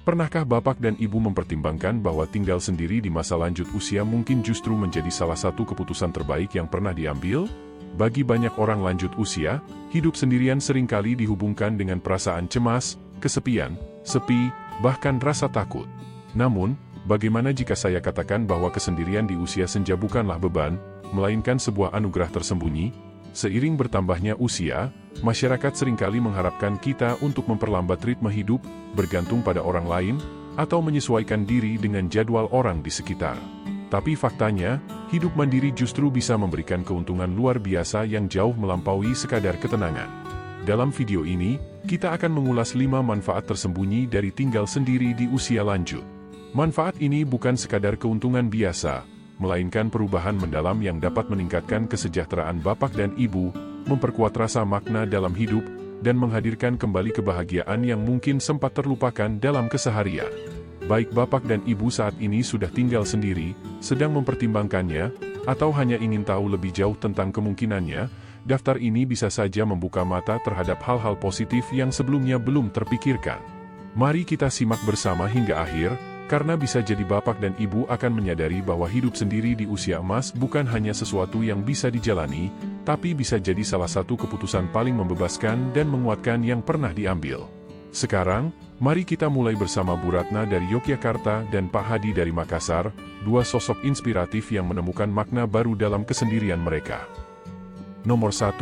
Pernahkah Bapak dan Ibu mempertimbangkan bahwa tinggal sendiri di masa lanjut usia mungkin justru menjadi salah satu keputusan terbaik yang pernah diambil? Bagi banyak orang lanjut usia, hidup sendirian seringkali dihubungkan dengan perasaan cemas, kesepian, sepi, bahkan rasa takut. Namun, bagaimana jika saya katakan bahwa kesendirian di usia senja bukanlah beban, melainkan sebuah anugerah tersembunyi? Seiring bertambahnya usia, masyarakat seringkali mengharapkan kita untuk memperlambat ritme hidup, bergantung pada orang lain, atau menyesuaikan diri dengan jadwal orang di sekitar. Tapi faktanya, hidup mandiri justru bisa memberikan keuntungan luar biasa yang jauh melampaui sekadar ketenangan. Dalam video ini, kita akan mengulas 5 manfaat tersembunyi dari tinggal sendiri di usia lanjut. Manfaat ini bukan sekadar keuntungan biasa, melainkan perubahan mendalam yang dapat meningkatkan kesejahteraan Bapak dan Ibu, memperkuat rasa makna dalam hidup, dan menghadirkan kembali kebahagiaan yang mungkin sempat terlupakan dalam keseharian. Baik Bapak dan Ibu saat ini sudah tinggal sendiri, sedang mempertimbangkannya, atau hanya ingin tahu lebih jauh tentang kemungkinannya, daftar ini bisa saja membuka mata terhadap hal-hal positif yang sebelumnya belum terpikirkan. Mari kita simak bersama hingga akhir, karena bisa jadi Bapak dan Ibu akan menyadari bahwa hidup sendiri di usia emas bukan hanya sesuatu yang bisa dijalani, tapi bisa jadi salah satu keputusan paling membebaskan dan menguatkan yang pernah diambil. Sekarang, mari kita mulai bersama Bu Ratna dari Yogyakarta dan Pak Hadi dari Makassar, dua sosok inspiratif yang menemukan makna baru dalam kesendirian mereka. Nomor 1,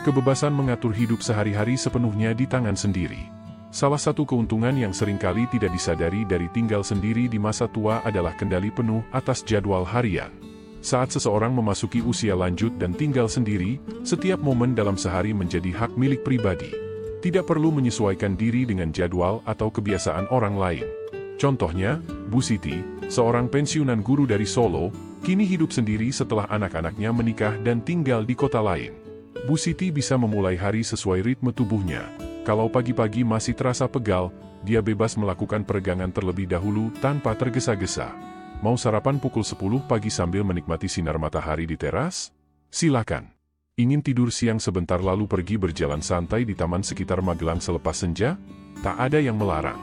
kebebasan mengatur hidup sehari-hari sepenuhnya di tangan sendiri. Salah satu keuntungan yang seringkali tidak disadari dari tinggal sendiri di masa tua adalah kendali penuh atas jadwal harian. Saat seseorang memasuki usia lanjut dan tinggal sendiri, setiap momen dalam sehari menjadi hak milik pribadi. Tidak perlu menyesuaikan diri dengan jadwal atau kebiasaan orang lain. Contohnya, Bu Siti, seorang pensiunan guru dari Solo, kini hidup sendiri setelah anak-anaknya menikah dan tinggal di kota lain. Bu Siti bisa memulai hari sesuai ritme tubuhnya. Kalau pagi-pagi masih terasa pegal, dia bebas melakukan peregangan terlebih dahulu tanpa tergesa-gesa. Mau sarapan pukul 10 pagi sambil menikmati sinar matahari di teras? Silakan. Ingin tidur siang sebentar lalu pergi berjalan santai di taman sekitar Magelang selepas senja? Tak ada yang melarang.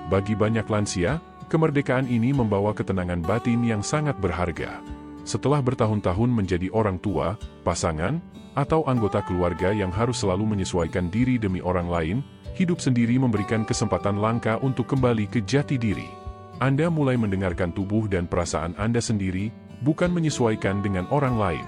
Bagi banyak lansia, kemerdekaan ini membawa ketenangan batin yang sangat berharga. Setelah bertahun-tahun menjadi orang tua, pasangan, atau anggota keluarga yang harus selalu menyesuaikan diri demi orang lain, hidup sendiri memberikan kesempatan langka untuk kembali ke jati diri. Anda mulai mendengarkan tubuh dan perasaan Anda sendiri, bukan menyesuaikan dengan orang lain.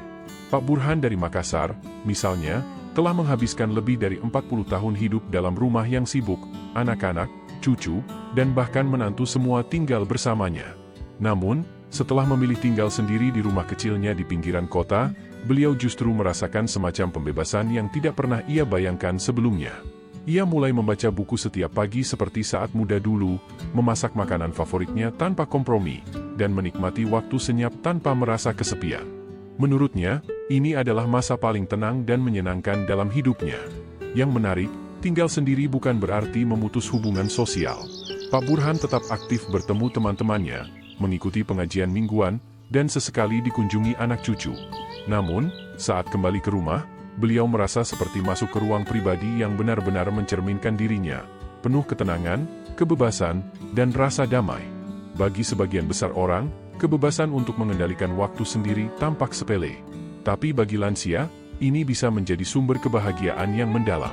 Pak Burhan dari Makassar, misalnya, telah menghabiskan lebih dari 40 tahun hidup dalam rumah yang sibuk, anak-anak, cucu, dan bahkan menantu semua tinggal bersamanya. Namun, setelah memilih tinggal sendiri di rumah kecilnya di pinggiran kota, beliau justru merasakan semacam pembebasan yang tidak pernah ia bayangkan sebelumnya. Ia mulai membaca buku setiap pagi seperti saat muda dulu, memasak makanan favoritnya tanpa kompromi, dan menikmati waktu senyap tanpa merasa kesepian. Menurutnya, ini adalah masa paling tenang dan menyenangkan dalam hidupnya. Yang menarik, tinggal sendiri bukan berarti memutus hubungan sosial. Pak Burhan tetap aktif bertemu teman-temannya, mengikuti pengajian mingguan, dan sesekali dikunjungi anak cucu. Namun, saat kembali ke rumah, beliau merasa seperti masuk ke ruang pribadi yang benar-benar mencerminkan dirinya, penuh ketenangan, kebebasan, dan rasa damai. Bagi sebagian besar orang, kebebasan untuk mengendalikan waktu sendiri tampak sepele. Tapi bagi lansia, ini bisa menjadi sumber kebahagiaan yang mendalam.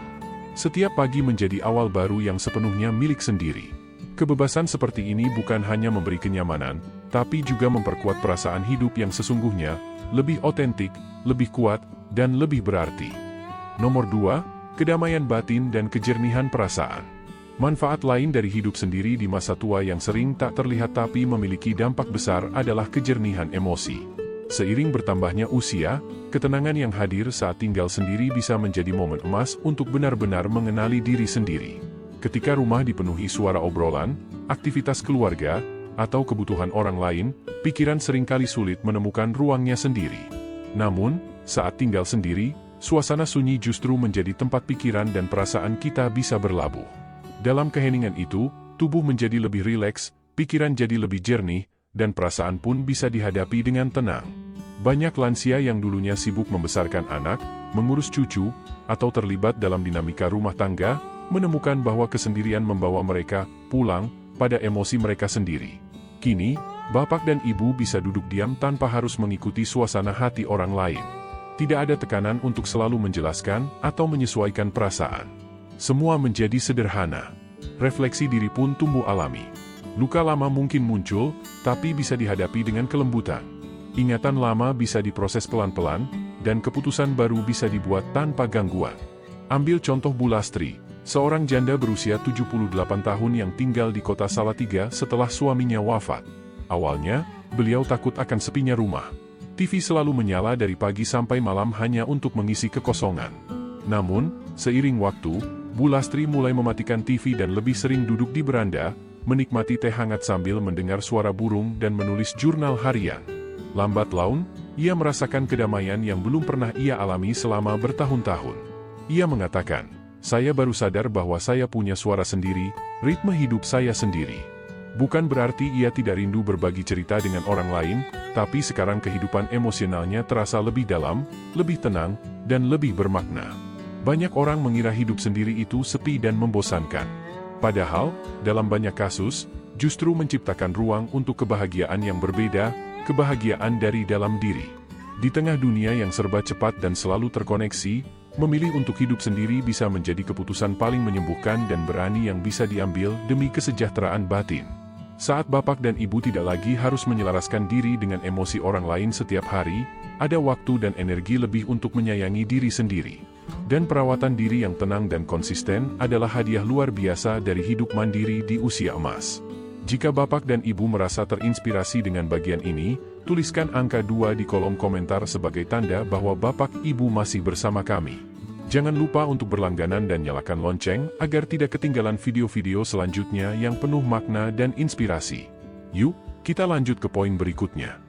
Setiap pagi menjadi awal baru yang sepenuhnya milik sendiri. Kebebasan seperti ini bukan hanya memberi kenyamanan, tapi juga memperkuat perasaan hidup yang sesungguhnya, lebih otentik, lebih kuat, dan lebih berarti. Nomor 2, kedamaian batin dan kejernihan perasaan. Manfaat lain dari hidup sendiri di masa tua yang sering tak terlihat tapi memiliki dampak besar adalah kejernihan emosi. Seiring bertambahnya usia, ketenangan yang hadir saat tinggal sendiri bisa menjadi momen emas untuk benar-benar mengenali diri sendiri. Ketika rumah dipenuhi suara obrolan, aktivitas keluarga, atau kebutuhan orang lain, pikiran seringkali sulit menemukan ruangnya sendiri. Namun, saat tinggal sendiri, suasana sunyi justru menjadi tempat pikiran dan perasaan kita bisa berlabuh. Dalam keheningan itu, tubuh menjadi lebih rileks, pikiran jadi lebih jernih, dan perasaan pun bisa dihadapi dengan tenang. Banyak lansia yang dulunya sibuk membesarkan anak, mengurus cucu, atau terlibat dalam dinamika rumah tangga, menemukan bahwa kesendirian membawa mereka pulang pada emosi mereka sendiri. Kini, bapak dan ibu bisa duduk diam tanpa harus mengikuti suasana hati orang lain. Tidak ada tekanan untuk selalu menjelaskan atau menyesuaikan perasaan. Semua menjadi sederhana. Refleksi diri pun tumbuh alami. Luka lama mungkin muncul, tapi bisa dihadapi dengan kelembutan. Ingatan lama bisa diproses pelan-pelan, dan keputusan baru bisa dibuat tanpa gangguan. Ambil contoh Bu Lastri, seorang janda berusia 78 tahun yang tinggal di kota Salatiga setelah suaminya wafat. Awalnya, beliau takut akan sepinya rumah. TV selalu menyala dari pagi sampai malam hanya untuk mengisi kekosongan. Namun, seiring waktu, Bu Lastri mulai mematikan TV dan lebih sering duduk di beranda, menikmati teh hangat sambil mendengar suara burung dan menulis jurnal harian. Lambat laun, ia merasakan kedamaian yang belum pernah ia alami selama bertahun-tahun. Ia mengatakan, "Saya baru sadar bahwa saya punya suara sendiri, ritme hidup saya sendiri." Bukan berarti ia tidak rindu berbagi cerita dengan orang lain, tapi sekarang kehidupan emosionalnya terasa lebih dalam, lebih tenang, dan lebih bermakna. Banyak orang mengira hidup sendiri itu sepi dan membosankan. Padahal, dalam banyak kasus, justru menciptakan ruang untuk kebahagiaan yang berbeda, kebahagiaan dari dalam diri. Di tengah dunia yang serba cepat dan selalu terkoneksi, memilih untuk hidup sendiri bisa menjadi keputusan paling menyembuhkan dan berani yang bisa diambil demi kesejahteraan batin. Saat bapak dan ibu tidak lagi harus menyelaraskan diri dengan emosi orang lain setiap hari, ada waktu dan energi lebih untuk menyayangi diri sendiri. Dan perawatan diri yang tenang dan konsisten adalah hadiah luar biasa dari hidup mandiri di usia emas. Jika bapak dan ibu merasa terinspirasi dengan bagian ini, tuliskan angka 2 di kolom komentar sebagai tanda bahwa bapak ibu masih bersama kami. Jangan lupa untuk berlangganan dan nyalakan lonceng agar tidak ketinggalan video-video selanjutnya yang penuh makna dan inspirasi. Yuk, kita lanjut ke poin berikutnya.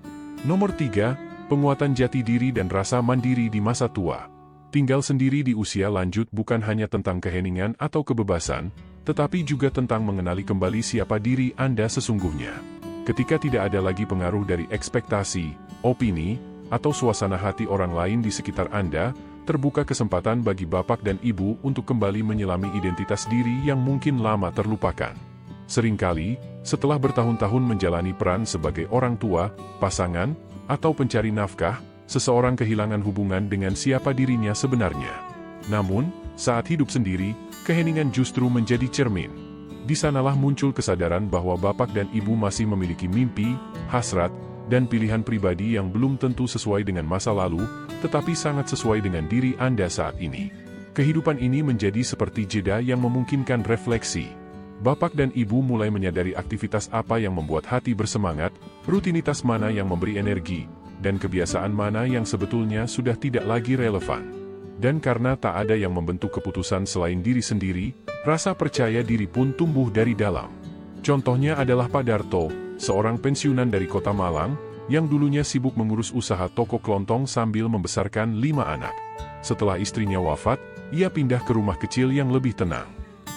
Nomor 3, penguatan jati diri dan rasa mandiri di masa tua. Tinggal sendiri di usia lanjut bukan hanya tentang keheningan atau kebebasan, tetapi juga tentang mengenali kembali siapa diri Anda sesungguhnya. Ketika tidak ada lagi pengaruh dari ekspektasi, opini, atau suasana hati orang lain di sekitar Anda, terbuka kesempatan bagi bapak dan ibu untuk kembali menyelami identitas diri yang mungkin lama terlupakan. Seringkali, setelah bertahun-tahun menjalani peran sebagai orang tua, pasangan, atau pencari nafkah, seseorang kehilangan hubungan dengan siapa dirinya sebenarnya. Namun, saat hidup sendiri, keheningan justru menjadi cermin. Di sanalah muncul kesadaran bahwa bapak dan ibu masih memiliki mimpi, hasrat, dan pilihan pribadi yang belum tentu sesuai dengan masa lalu, tetapi sangat sesuai dengan diri Anda saat ini. Kehidupan ini menjadi seperti jeda yang memungkinkan refleksi. Bapak dan ibu mulai menyadari aktivitas apa yang membuat hati bersemangat, rutinitas mana yang memberi energi, dan kebiasaan mana yang sebetulnya sudah tidak lagi relevan. Dan karena tak ada yang membentuk keputusan selain diri sendiri, rasa percaya diri pun tumbuh dari dalam. Contohnya adalah Pak Darto, seorang pensiunan dari kota Malang, yang dulunya sibuk mengurus usaha toko kelontong sambil membesarkan 5 anak. Setelah istrinya wafat, ia pindah ke rumah kecil yang lebih tenang.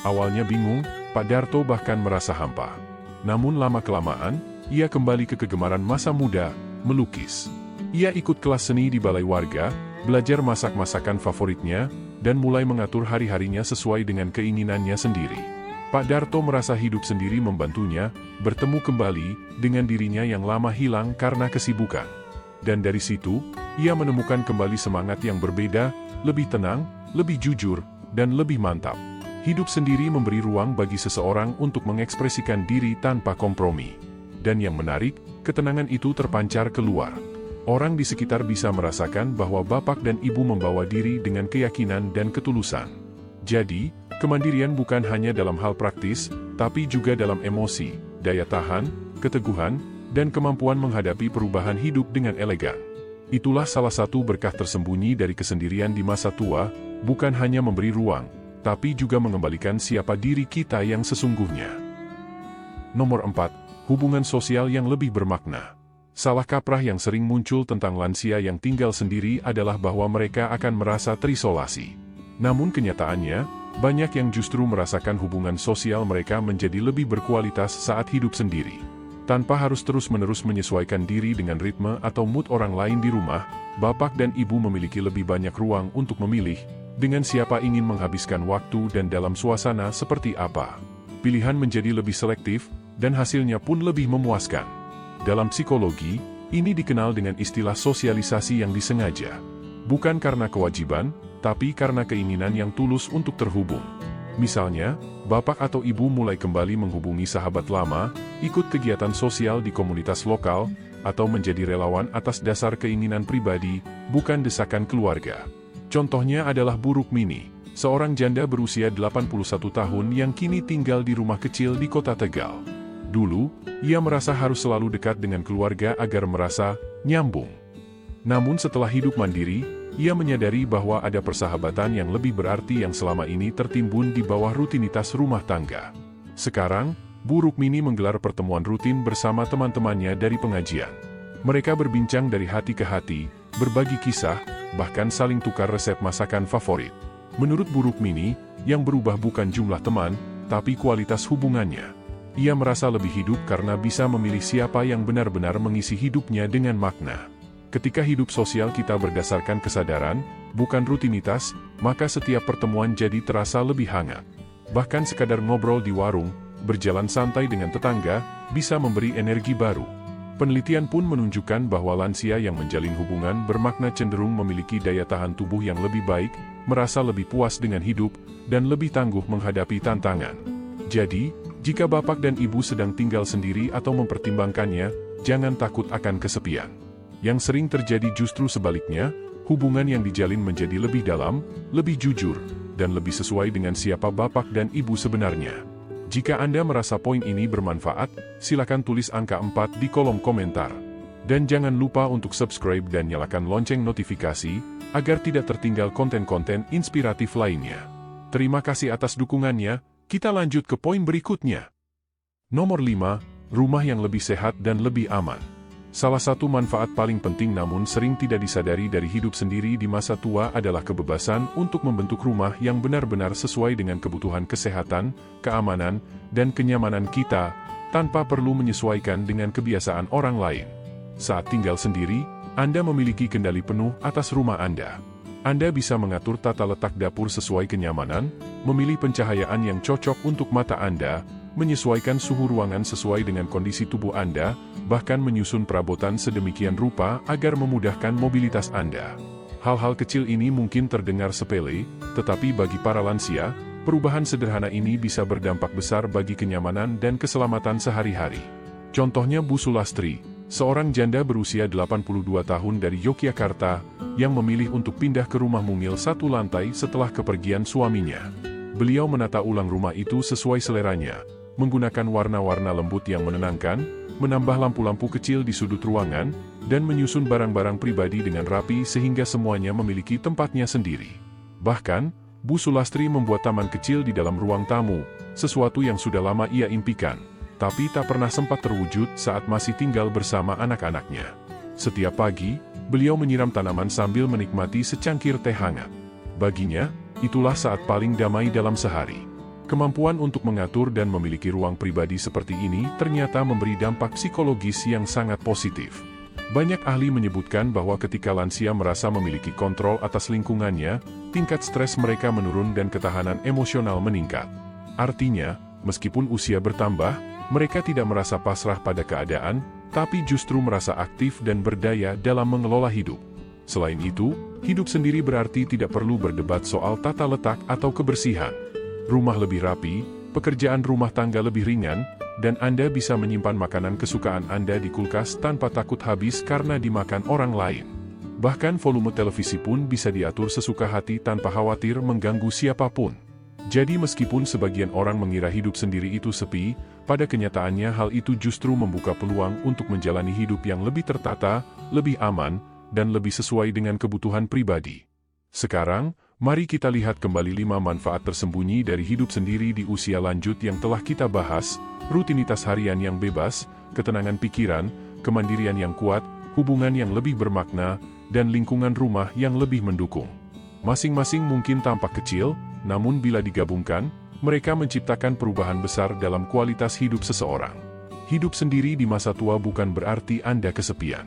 Awalnya bingung, Pak Darto bahkan merasa hampa. Namun lama-kelamaan, ia kembali ke kegemaran masa muda, melukis. Ia ikut kelas seni di balai warga, belajar masak masakan favoritnya, dan mulai mengatur hari-harinya sesuai dengan keinginannya sendiri. Pak Darto merasa hidup sendiri membantunya, bertemu kembali dengan dirinya yang lama hilang karena kesibukan. Dan dari situ, ia menemukan kembali semangat yang berbeda, lebih tenang, lebih jujur, dan lebih mantap. Hidup sendiri memberi ruang bagi seseorang untuk mengekspresikan diri tanpa kompromi. Dan yang menarik, ketenangan itu terpancar keluar. Orang di sekitar bisa merasakan bahwa bapak dan ibu membawa diri dengan keyakinan dan ketulusan. Jadi, kemandirian bukan hanya dalam hal praktis, tapi juga dalam emosi, daya tahan, keteguhan, dan kemampuan menghadapi perubahan hidup dengan elegan. Itulah salah satu berkah tersembunyi dari kesendirian di masa tua, bukan hanya memberi ruang, tapi juga mengembalikan siapa diri kita yang sesungguhnya. Nomor 4, hubungan sosial yang lebih bermakna. Salah kaprah yang sering muncul tentang lansia yang tinggal sendiri adalah bahwa mereka akan merasa terisolasi. Namun kenyataannya, banyak yang justru merasakan hubungan sosial mereka menjadi lebih berkualitas saat hidup sendiri. Tanpa harus terus-menerus menyesuaikan diri dengan ritme atau mood orang lain di rumah, bapak dan ibu memiliki lebih banyak ruang untuk memilih, dengan siapa ingin menghabiskan waktu dan dalam suasana seperti apa. pilihan menjadi lebih selektif, dan hasilnya pun lebih memuaskan. Dalam psikologi, ini dikenal dengan istilah sosialisasi yang disengaja. Bukan karena kewajiban, tapi karena keinginan yang tulus untuk terhubung. Misalnya, bapak atau ibu mulai kembali menghubungi sahabat lama, ikut kegiatan sosial di komunitas lokal, atau menjadi relawan atas dasar keinginan pribadi, bukan desakan keluarga. Contohnya adalah Bu Rukmini, seorang janda berusia 81 tahun yang kini tinggal di rumah kecil di kota Tegal. Dulu, ia merasa harus selalu dekat dengan keluarga agar merasa nyambung. Namun setelah hidup mandiri, ia menyadari bahwa ada persahabatan yang lebih berarti yang selama ini tertimbun di bawah rutinitas rumah tangga. Sekarang, Bu Rukmini menggelar pertemuan rutin bersama teman-temannya dari pengajian. Mereka berbincang dari hati ke hati, berbagi kisah, bahkan saling tukar resep masakan favorit. Menurut Bu Rukmini, yang berubah bukan jumlah teman, tapi kualitas hubungannya. Ia merasa lebih hidup karena bisa memilih siapa yang benar-benar mengisi hidupnya dengan makna. Ketika hidup sosial kita berdasarkan kesadaran, bukan rutinitas, maka setiap pertemuan jadi terasa lebih hangat. Bahkan sekadar ngobrol di warung, berjalan santai dengan tetangga, bisa memberi energi baru. Penelitian pun menunjukkan bahwa lansia yang menjalin hubungan bermakna cenderung memiliki daya tahan tubuh yang lebih baik, merasa lebih puas dengan hidup, dan lebih tangguh menghadapi tantangan. Jadi, jika bapak dan ibu sedang tinggal sendiri atau mempertimbangkannya, jangan takut akan kesepian. Yang sering terjadi justru sebaliknya, hubungan yang dijalin menjadi lebih dalam, lebih jujur, dan lebih sesuai dengan siapa bapak dan ibu sebenarnya. Jika Anda merasa poin ini bermanfaat, silakan tulis angka 4 di kolom komentar. Dan jangan lupa untuk subscribe dan nyalakan lonceng notifikasi, agar tidak tertinggal konten-konten inspiratif lainnya. Terima kasih atas dukungannya, kita lanjut ke poin berikutnya. Nomor 5, rumah yang lebih sehat dan lebih aman. Salah satu manfaat paling penting namun sering tidak disadari dari hidup sendiri di masa tua adalah kebebasan untuk membentuk rumah yang benar-benar sesuai dengan kebutuhan kesehatan, keamanan, dan kenyamanan kita, tanpa perlu menyesuaikan dengan kebiasaan orang lain. Saat tinggal sendiri, Anda memiliki kendali penuh atas rumah Anda. Anda bisa mengatur tata letak dapur sesuai kenyamanan, memilih pencahayaan yang cocok untuk mata Anda, menyesuaikan suhu ruangan sesuai dengan kondisi tubuh Anda, bahkan menyusun perabotan sedemikian rupa agar memudahkan mobilitas Anda. Hal-hal kecil ini mungkin terdengar sepele, tetapi bagi para lansia, perubahan sederhana ini bisa berdampak besar bagi kenyamanan dan keselamatan sehari-hari. Contohnya Bu Sulastri, seorang janda berusia 82 tahun dari Yogyakarta, yang memilih untuk pindah ke rumah mungil satu lantai setelah kepergian suaminya. Beliau menata ulang rumah itu sesuai seleranya, menggunakan warna-warna lembut yang menenangkan, menambah lampu-lampu kecil di sudut ruangan, dan menyusun barang-barang pribadi dengan rapi sehingga semuanya memiliki tempatnya sendiri. Bahkan, Bu Sulastri membuat taman kecil di dalam ruang tamu, sesuatu yang sudah lama ia impikan, tapi tak pernah sempat terwujud saat masih tinggal bersama anak-anaknya. Setiap pagi, beliau menyiram tanaman sambil menikmati secangkir teh hangat. Baginya, itulah saat paling damai dalam sehari. Kemampuan untuk mengatur dan memiliki ruang pribadi seperti ini ternyata memberi dampak psikologis yang sangat positif. Banyak ahli menyebutkan bahwa ketika lansia merasa memiliki kontrol atas lingkungannya, tingkat stres mereka menurun dan ketahanan emosional meningkat. Artinya, meskipun usia bertambah, mereka tidak merasa pasrah pada keadaan, tapi justru merasa aktif dan berdaya dalam mengelola hidup. Selain itu, hidup sendiri berarti tidak perlu berdebat soal tata letak atau kebersihan. Rumah lebih rapi, pekerjaan rumah tangga lebih ringan, dan Anda bisa menyimpan makanan kesukaan Anda di kulkas tanpa takut habis karena dimakan orang lain. Bahkan volume televisi pun bisa diatur sesuka hati tanpa khawatir mengganggu siapapun. Jadi meskipun sebagian orang mengira hidup sendiri itu sepi, pada kenyataannya hal itu justru membuka peluang untuk menjalani hidup yang lebih tertata, lebih aman, dan lebih sesuai dengan kebutuhan pribadi. Sekarang, mari kita lihat kembali 5 manfaat tersembunyi dari hidup sendiri di usia lanjut yang telah kita bahas: rutinitas harian yang bebas, ketenangan pikiran, kemandirian yang kuat, hubungan yang lebih bermakna, dan lingkungan rumah yang lebih mendukung. Masing-masing mungkin tampak kecil, namun bila digabungkan, mereka menciptakan perubahan besar dalam kualitas hidup seseorang. Hidup sendiri di masa tua bukan berarti Anda kesepian.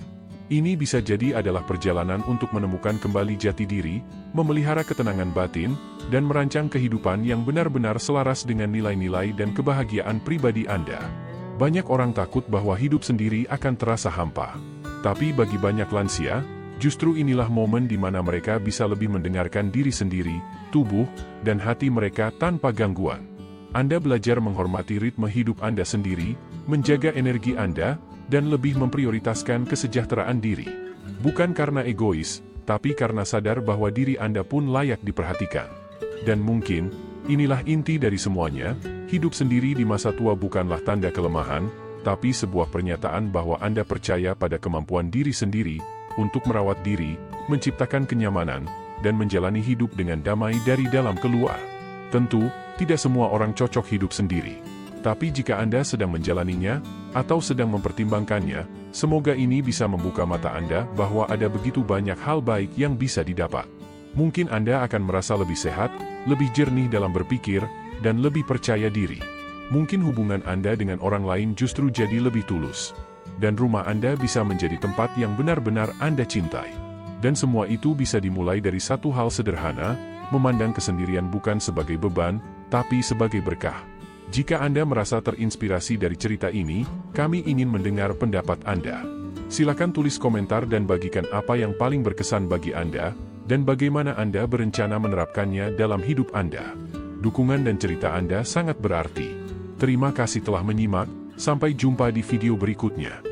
Ini bisa jadi adalah perjalanan untuk menemukan kembali jati diri, memelihara ketenangan batin, dan merancang kehidupan yang benar-benar selaras dengan nilai-nilai dan kebahagiaan pribadi Anda. Banyak orang takut bahwa hidup sendiri akan terasa hampa. Tapi bagi banyak lansia, justru inilah momen di mana mereka bisa lebih mendengarkan diri sendiri, tubuh, dan hati mereka tanpa gangguan. Anda belajar menghormati ritme hidup Anda sendiri, menjaga energi Anda, dan lebih memprioritaskan kesejahteraan diri. Bukan karena egois, tapi karena sadar bahwa diri Anda pun layak diperhatikan. Dan mungkin, inilah inti dari semuanya, hidup sendiri di masa tua bukanlah tanda kelemahan, tapi sebuah pernyataan bahwa Anda percaya pada kemampuan diri sendiri untuk merawat diri, menciptakan kenyamanan, dan menjalani hidup dengan damai dari dalam keluar. Tentu, tidak semua orang cocok hidup sendiri. Tapi jika Anda sedang menjalaninya, atau sedang mempertimbangkannya, semoga ini bisa membuka mata Anda bahwa ada begitu banyak hal baik yang bisa didapat. Mungkin Anda akan merasa lebih sehat, lebih jernih dalam berpikir, dan lebih percaya diri. Mungkin hubungan Anda dengan orang lain justru jadi lebih tulus. Dan rumah Anda bisa menjadi tempat yang benar-benar Anda cintai. Dan semua itu bisa dimulai dari satu hal sederhana, memandang kesendirian bukan sebagai beban, tapi sebagai berkah. Jika Anda merasa terinspirasi dari cerita ini, kami ingin mendengar pendapat Anda. Silakan tulis komentar dan bagikan apa yang paling berkesan bagi Anda, dan bagaimana Anda berencana menerapkannya dalam hidup Anda. Dukungan dan cerita Anda sangat berarti. Terima kasih telah menyimak, sampai jumpa di video berikutnya.